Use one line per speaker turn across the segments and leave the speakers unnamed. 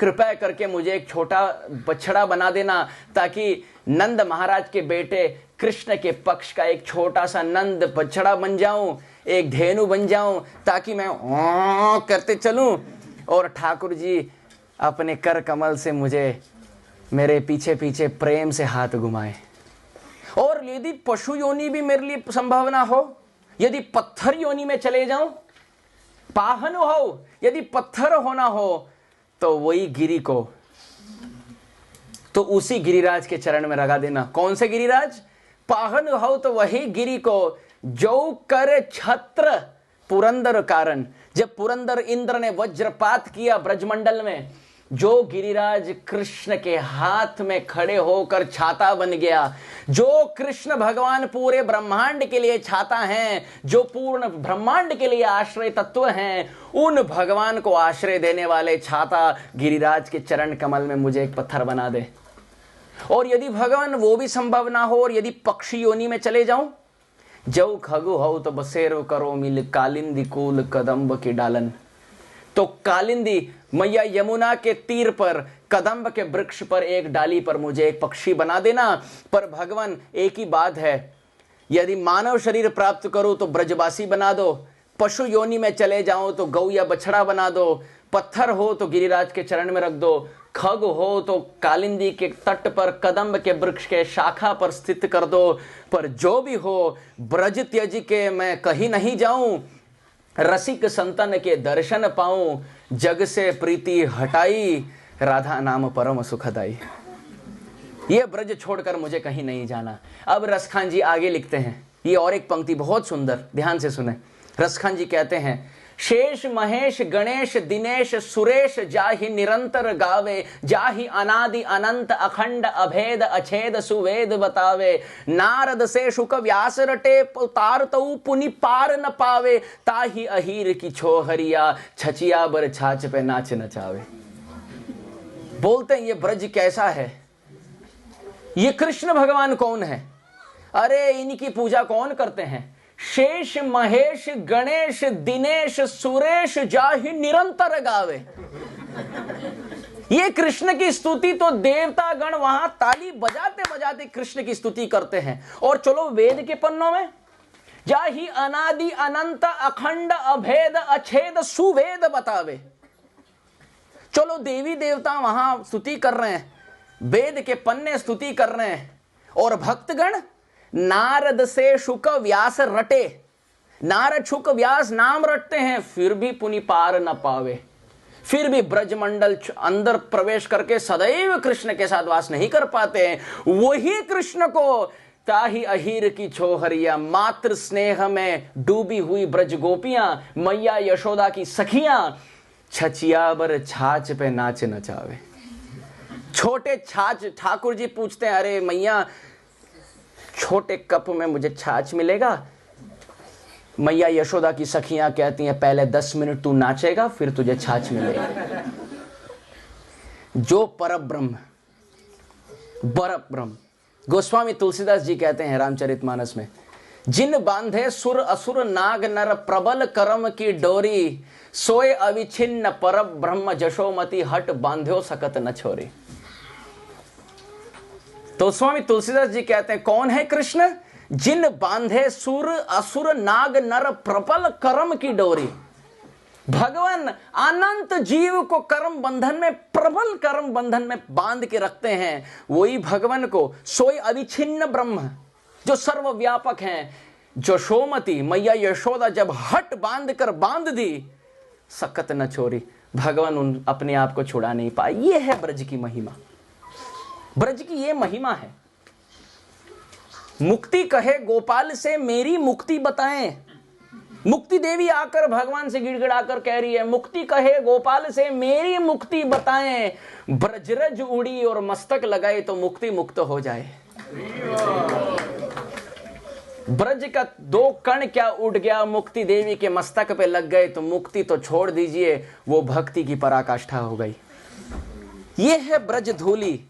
कृपया करके मुझे एक छोटा बछड़ा बना देना, ताकि नंद महाराज के बेटे कृष्ण के पक्ष का एक छोटा सा नंद बछड़ा बन जाऊं, एक धेनु बन जाऊं, ताकि मैं करते चलूं और ठाकुर जी अपने कर कमल से मुझे मेरे पीछे पीछे प्रेम से हाथ घुमाए। और यदि पशु योनि भी मेरे लिए संभावना हो, यदि पत्थर योनि में चले जाऊं, पाहन हो, यदि पत्थर होना हो, तो वही गिरी को, तो उसी गिरिराज के चरण में लगा देना। कौन से गिरिराज? पाहन हो तो वही गिरी को जो कर छत्र पुरंदर कारण। जब पुरंदर इंद्र ने वज्रपात किया ब्रजमंडल में, जो गिरिराज कृष्ण के हाथ में खड़े होकर छाता बन गया, जो कृष्ण भगवान पूरे ब्रह्मांड के लिए छाता हैं, जो पूर्ण ब्रह्मांड के लिए आश्रय तत्व हैं, उन भगवान को आश्रय देने वाले छाता गिरिराज के चरण कमल में मुझे एक पत्थर बना दे। और यदि भगवान वो भी संभव ना हो, और यदि पक्षी योनि में चले जाऊं, जव खगु हो तो बसेरो करो मिल कालिंदी कूल कदम्ब की डालन। तो कालिंदी मैया यमुना के तीर पर कदम्ब के वृक्ष पर एक डाली पर मुझे एक पक्षी बना देना। पर भगवान एक ही बात है, यदि मानव शरीर प्राप्त करूं तो ब्रजवासी बना दो, पशु योनि में चले जाऊं तो गौ या बछड़ा बना दो, पत्थर हो तो गिरिराज के चरण में रख दो, खग हो तो कालिंदी के तट पर कदम्ब के वृक्ष के शाखा पर स्थित कर दो। पर जो भी हो, ब्रज त्यज के मैं कहीं नहीं जाऊं, रसिक संतन के दर्शन पाऊं, जग से प्रीति हटाई, राधा नाम परम सुखदाई। ये ब्रज छोड़कर मुझे कहीं नहीं जाना। अब रसखान जी आगे लिखते हैं, ये और एक पंक्ति बहुत सुंदर, ध्यान से सुने। रसखान जी कहते हैं, शेष महेश गणेश दिनेश सुरेश जाहि निरंतर गावे, जाहि अनादि अनंत अखंड अभेद अछेद सुवेद बतावे, नारद से शुक व्यास रटे उतार तऊ पुनि पार न पावे, ताहि अहीर की छोहरिया छचिया बर छाछ पे नाच नचावे। बोलते हैं ये ब्रज कैसा है, ये कृष्ण भगवान कौन है? अरे इनकी पूजा कौन करते हैं? शेष महेश गणेश दिनेश सुरेश जाहि निरंतर गावे। ये कृष्ण की स्तुति तो देवता गण वहां ताली बजाते बजाते कृष्ण की स्तुति करते हैं। और चलो वेद के पन्नों में, जाहि अनादि अनंत अखंड अभेद अछेद सुवेद बतावे। चलो देवी देवता वहां स्तुति कर रहे हैं, वेद के पन्ने स्तुति कर रहे हैं, और भक्तगण नारद से शुक व्यास रटे, नारद शुक व्यास नाम रटते हैं, फिर भी पुनि पार न पावे, फिर भी ब्रजमंडल अंदर प्रवेश करके सदैव कृष्ण के साथ वास नहीं कर पाते हैं। वही कृष्ण को ताहि अहीर की छोहरिया, मात्र स्नेह में डूबी हुई ब्रज गोपियां, मैया यशोदा की सखियां, छचिया बर छाछ पे नाच नचावे। छोटे छाछ, ठाकुर जी पूछते हैं, अरे मैया छोटे कप में मुझे छाछ मिलेगा? मैया यशोदा की सखियां कहती हैं, पहले 10 मिनट तू नाचेगा फिर तुझे छाछ मिलेगा। जो परब्रह्म परब्रह्म, गोस्वामी तुलसीदास जी कहते हैं रामचरितमानस में, जिन बांधे सुर असुर नाग नर प्रबल करम की डोरी, सोए अविछिन्न परब्रह्म जशोमति हट बांध्यो सकत न छोरी। तो स्वामी तुलसीदास जी कहते हैं, कौन है कृष्ण? जिन बांधे सुर असुर नाग नर प्रबल कर्म की डोरी। भगवान अनंत जीव को कर्म बंधन में, प्रबल कर्म बंधन में बांध के रखते हैं। वही भगवान को सोई अविछिन्न ब्रह्म जो सर्वव्यापक हैं, जशोमती मैया यशोदा जब हट बांध कर बांध दी, सकत न छोरी, भगवान उन अपने आप को छुड़ा नहीं पाए। ये है ब्रज की महिमा, ब्रज की ये महिमा है। मुक्ति कहे गोपाल से मेरी मुक्ति बताएं। मुक्ति देवी आकर भगवान से गिड़गिड़ाकर कह रही है, मुक्ति कहे गोपाल से मेरी मुक्ति बताएं। ब्रजरज उड़ी और मस्तक लगाए तो मुक्ति मुक्त हो जाए। ब्रज का 2 कण क्या उड़ गया, मुक्ति देवी के मस्तक पे लग गए तो मुक्ति तो छोड़ दीजिए, वो भक्ति की पराकाष्ठा हो गई। ये है ब्रज धूली।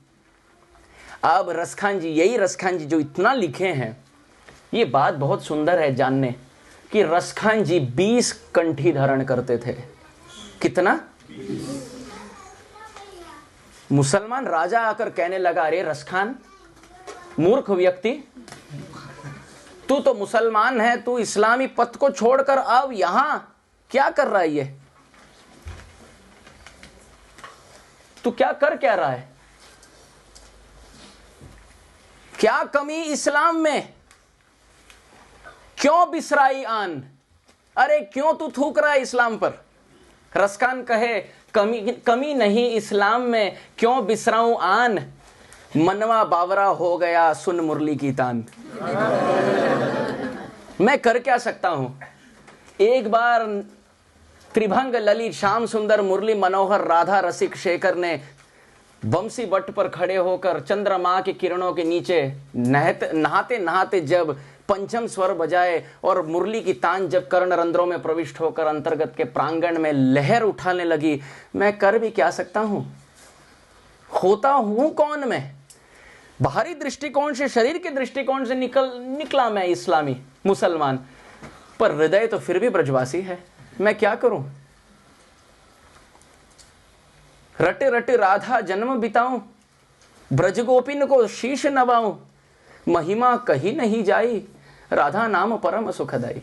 अब रसखान जी, यही रसखान जी जो इतना लिखे हैं, ये बात बहुत सुंदर है जानने कि रसखान जी 20 कंठी धारण करते थे। कितना? मुसलमान राजा आकर कहने लगा, अरे रसखान, मूर्ख व्यक्ति, तू तो मुसलमान है, तू इस्लामी पथ को छोड़कर अब यहां क्या कर रहा है? ये तू क्या रहा है? क्या कमी इस्लाम में? क्यों बिसराई आन? अरे क्यों तू थूक रहा है इस्लाम पर? रसखान कहे, कमी नहीं इस्लाम में, क्यों बिसराऊं आन, मनवा बावरा हो गया सुन मुरली की तान। मैं कर क्या सकता हूं? एक बार त्रिभंग ललित श्याम सुंदर मुरली मनोहर राधा रसिक शेखर ने बंसी बट पर खड़े होकर चंद्रमा की किरणों के नीचे नहाते नहाते जब पंचम स्वर बजाए और मुरली की तान जब कर्ण रंध्रों में प्रविष्ट होकर अंतर्गत के प्रांगण में लहर उठाने लगी, मैं कर भी क्या सकता हूं? होता हूं कौन मैं? बाहरी दृष्टिकोण से, शरीर के दृष्टिकोण से निकला मैं इस्लामी मुसलमान, पर हृदय तो फिर भी ब्रजवासी है। मैं क्या करूं? रट रट राधा जन्म बिताऊं, ब्रज गोपिन को शीश नवाऊं, महिमा कही नहीं जाई, राधा नाम परम सुखदाई।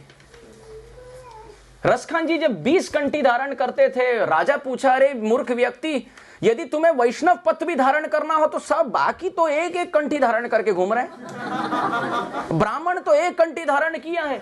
रसखान जी जब 20 कंठी धारण करते थे, राजा पूछा, अरे मूर्ख व्यक्ति, यदि तुम्हें वैष्णव पथ भी धारण करना हो तो सब बाकी तो एक एक कंठी धारण करके घूम रहे हैं। ब्राह्मण तो एक कंठी धारण किया है,